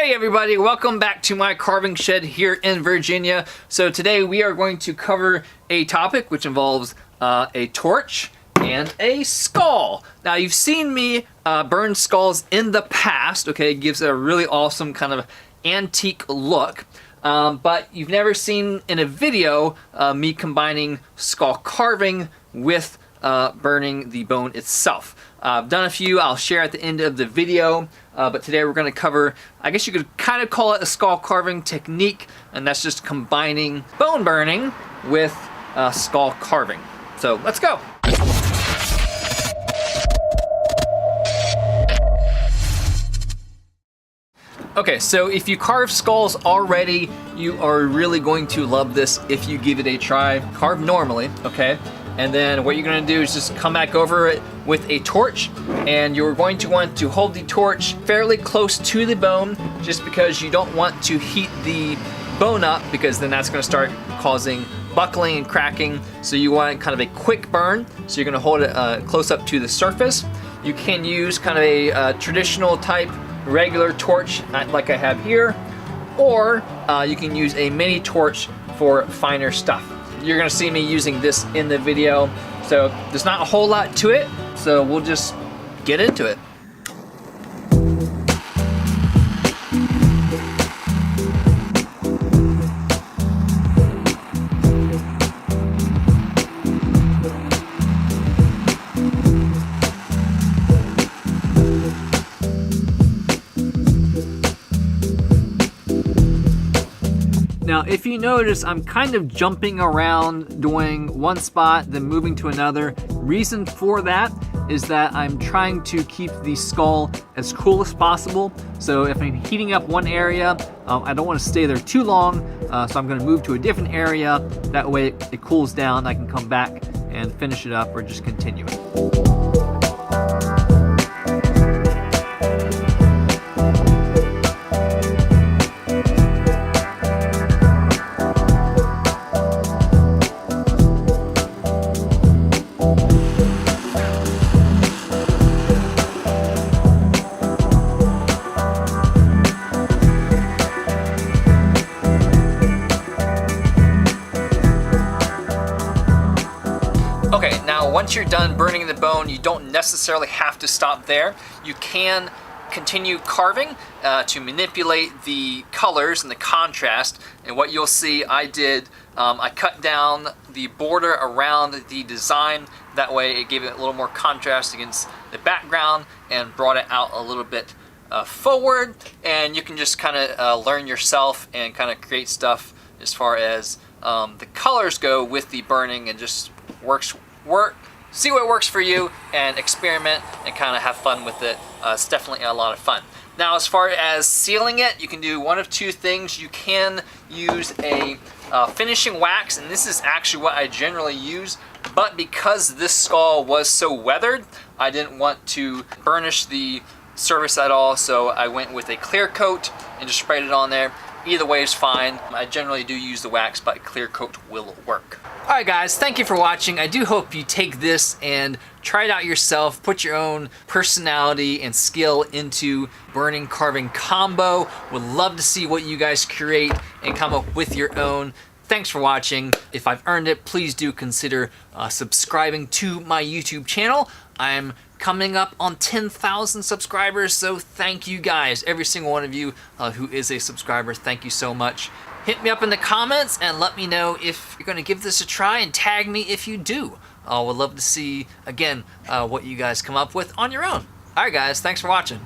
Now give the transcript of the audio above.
Hey everybody, welcome back to my carving shed here in Virginia. So today we are going to cover a topic which involves a torch and a skull. Now you've seen me burn skulls in the past, okay? It gives it a really awesome kind of antique look. But you've never seen in a video me combining skull carving with burning the bone itself. I've done a few I'll share at the end of the video, but today we're going to cover, I guess you could kind of call it a skull carving technique, and that's just combining bone burning with skull carving. So let's go. Okay, so if you carve skulls already, you are really going to love this if you give it a try. Carve normally, okay? And then what you're gonna do is just come back over it with a torch, and you're going to want to hold the torch fairly close to the bone, just because you don't want to heat the bone up, because then that's gonna start causing buckling and cracking. So you want kind of a quick burn, so you're gonna hold it close up to the surface. You can use kind of a traditional type regular torch like I have here, or you can use a mini torch for finer stuff. You're gonna see me using this in the video, so there's not a whole lot to it, so we'll just get into it. Now, if you notice, I'm kind of jumping around doing one spot, then moving to another. Reason for that is that I'm trying to keep the skull as cool as possible. So if I'm heating up one area, I don't want to stay there too long, so I'm going to move to a different area. That way it cools down, I can come back and finish it up or just continue it. Okay, now once you're done burning the bone, you don't necessarily have to stop there. You can continue carving to manipulate the colors and the contrast. And what you'll see I did, I cut down the border around the design. That way it gave it a little more contrast against the background and brought it out a little bit forward. And you can just kind of learn yourself and kind of create stuff as far as the colors go with the burning, and just see what works for you and experiment and kind of have fun with it. It's definitely a lot of fun. Now, as far as sealing it, you can do one of two things. You can use a finishing wax, and this is actually what I generally use, but because this skull was so weathered, I didn't want to burnish the surface at all, so I went with a clear coat and just sprayed it on there. Either way is fine. I generally do use the wax, but clear coat will work. Alright guys, thank you for watching. I do hope you take this and try it out yourself. Put your own personality and skill into burning carving combo. Would love to see what you guys create and come up with your own. Thanks for watching. If I've earned it, please do consider subscribing to my YouTube channel. I'm coming up on 10,000 subscribers, so thank you guys. Every single one of you who is a subscriber, thank you so much. Hit me up in the comments and let me know if you're gonna give this a try, and tag me if you do. Would love to see, again, what you guys come up with on your own. Alright guys, thanks for watching.